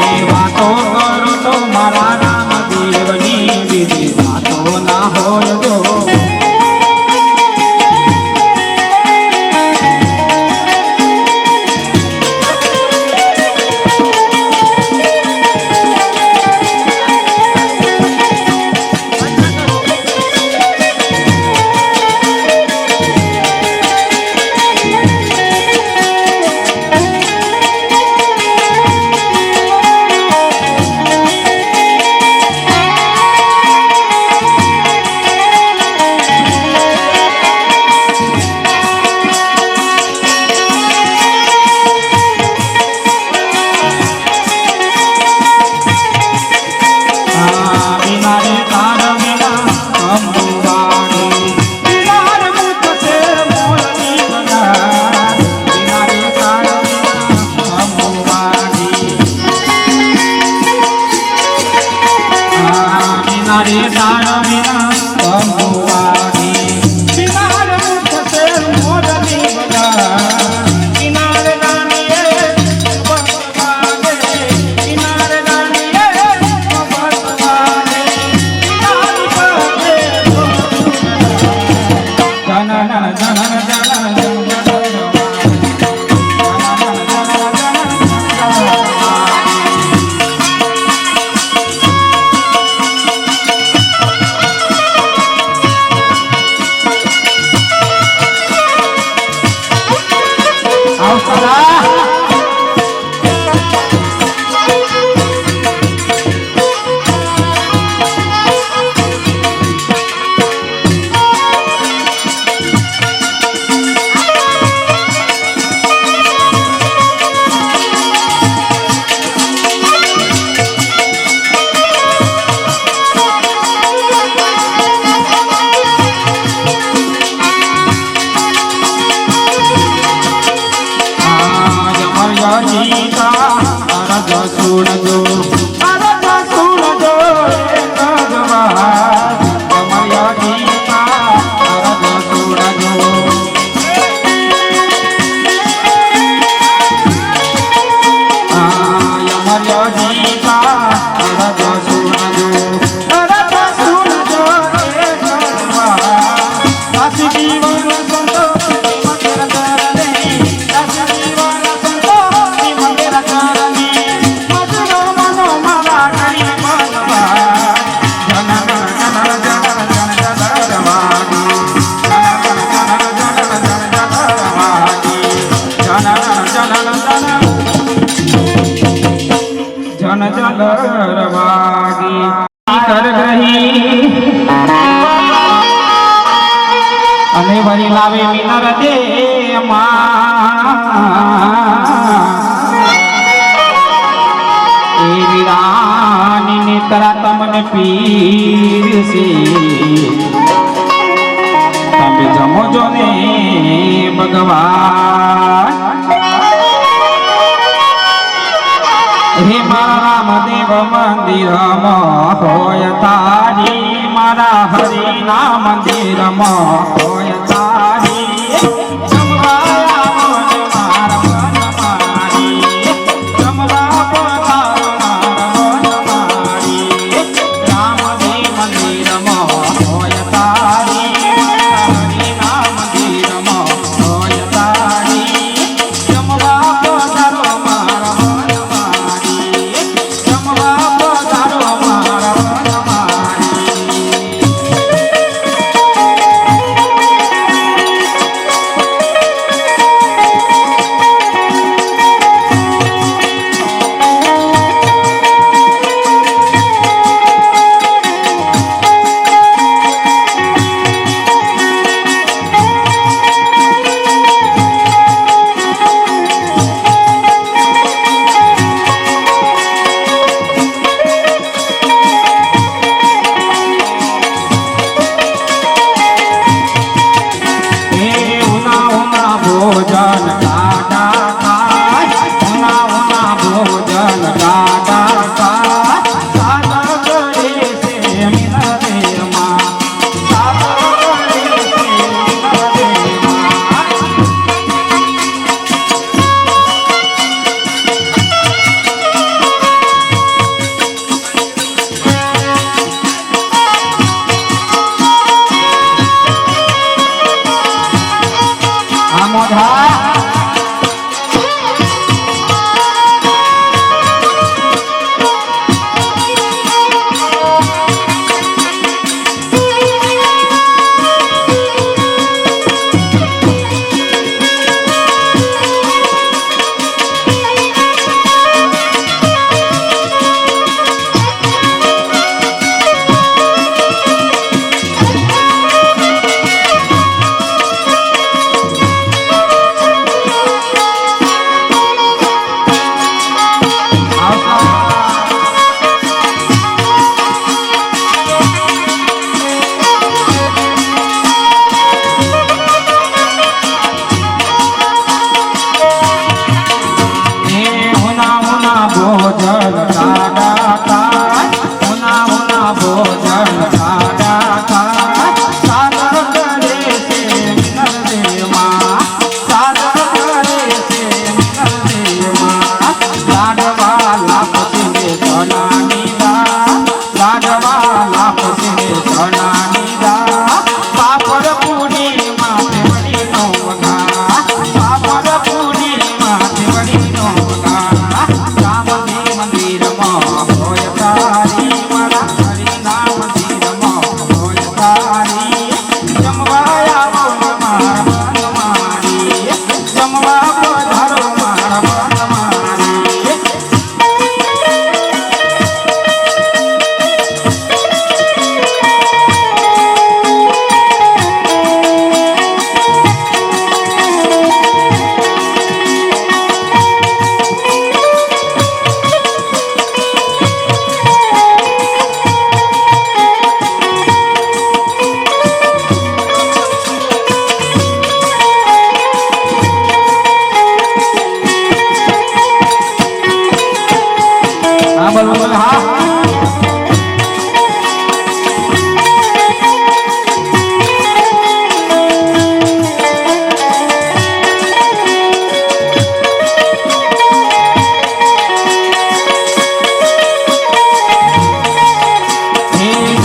Speaker 7: એ વાતો કરો તો મારા રામ દેવની બીજી વાતો ના હોય તો અને વરી લાવે મિનર દે એ વીરાની નેત્રા તમને પીરસે તમે જમો જો ને ભગવાન હે મારા રામદેવ મંદિરમાં હોય તારી મારા હરિના મંદિરમાં હોય તારી જમવા મારા મન મારી જમવા પધારો મારા મન મારી રામદેવ મંદિરમાં હોય તારી હરિના મંદિરમાં હોય તારી જમવા પધારો મારા મન મારી જમવા પધારો મારા મન મારી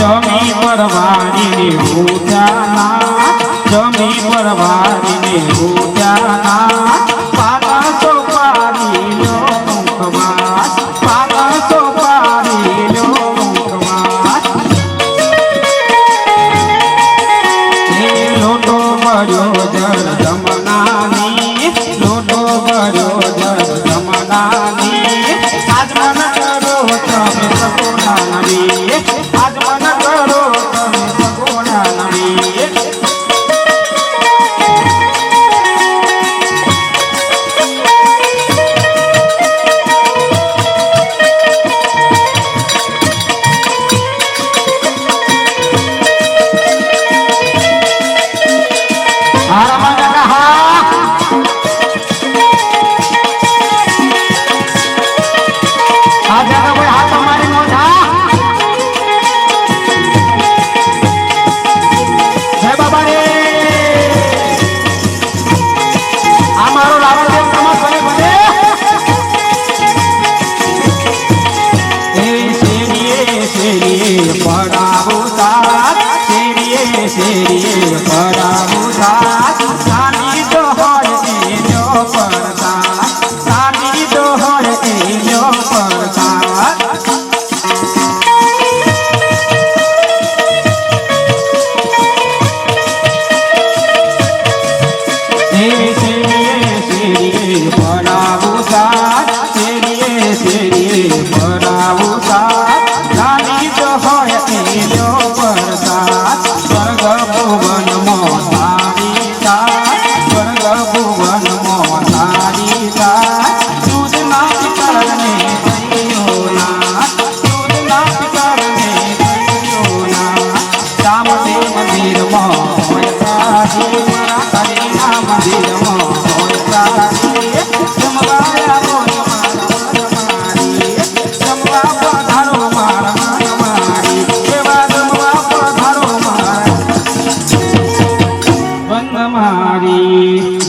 Speaker 7: જમી પરવારીને ઉજાના જમી પરવારીને ઉજાના પાતા સોપારી લો મુખવાસ પાતા સોપારી લો મુખવાસ એ લોટો ભર્યો જર જમનાની લોટો ભર્યો જર જમનાની આજ મન કરો તમે સગુણા નવી આજ મન કરો તમે સગુણા નવી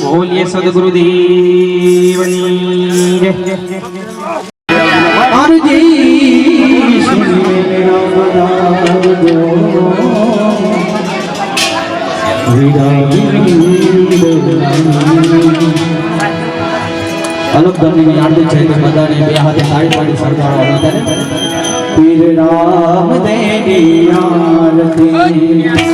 Speaker 7: બોલીએ સદગુરુદેવની જય
Speaker 1: અનુપધર્મની આરતી છે તે બધાને બે હાથે તાળી પાડી સરકારવા બધાને પીર રામ દેની આરતી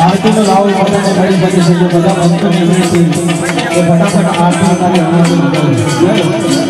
Speaker 1: આરતીનો લાવો પોતાને મળી શકે છે જો બધા ભક્તોને વિનંતી કે ફટાફટ આરતી કરી આનંદ કરો.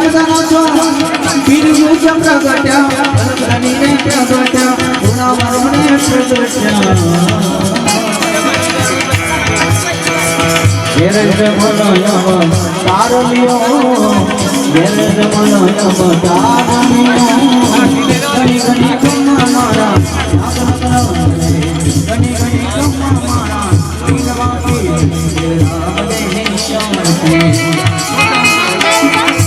Speaker 1: મજાનો છો પીરું ચંદ્ર ગટ્યા અલગની ને ગટ્યા ઉના મરમને ગટ્યા ઘેરે રે બોલો યમ તારલિયો ઘેરે રે બોલો યમ તારલિયો ઘણી ઘણી કમ્મા મારા ઘણી ઘણી કમ્મા મારા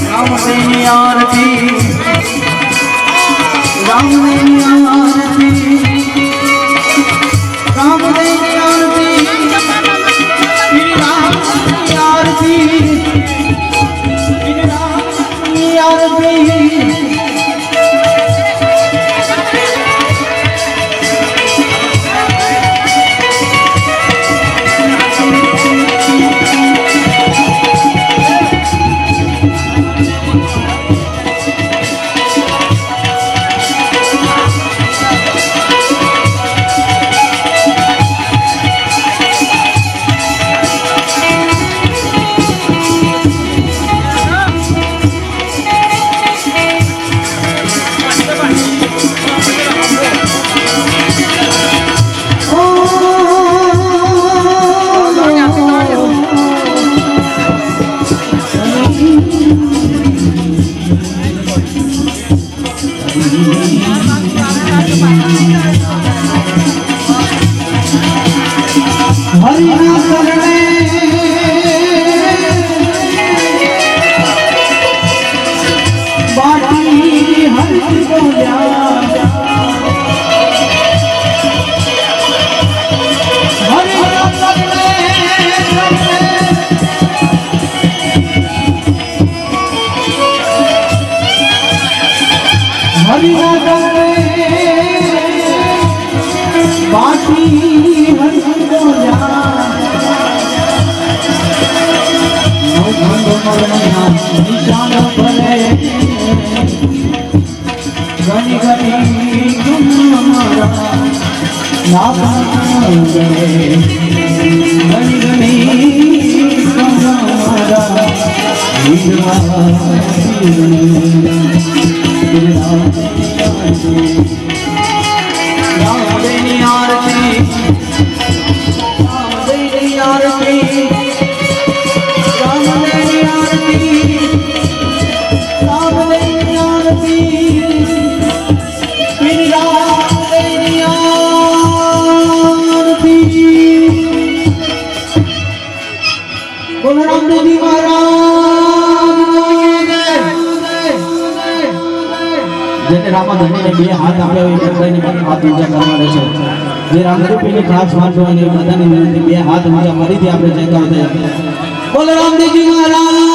Speaker 1: રામદેવની આરતી રામદેવની આરતી રામદેવની આરતી શ્રી રામની આરતી શ્રી રામની આરતી હરિના શરણે બાટી હરિ બોલ્યા હરિના શરણે હરિના શરણે બાટી હરિ બોલ્યા નિશાન ભલે ઘણી ઘણી મારા ઘણી ઘણી મારા રામદેવની આરતી રામદેવની આરતી રામદેવની આરતી રામદેવની આરતી શ્રી રામદેવની આરતી બોલો રામદેવજી જેને રામાધણીને બે હાથ આપ્યા હોય એટલે પણ હાથ ઊંચા કરવાના છે જે રામરૂપીની ખાસ વાત હોય એ બધાની વિનંતી બે હાથ ઊંચા ફરીથી આપણે જય કરતા બોલો રામદેવજી મહારાજ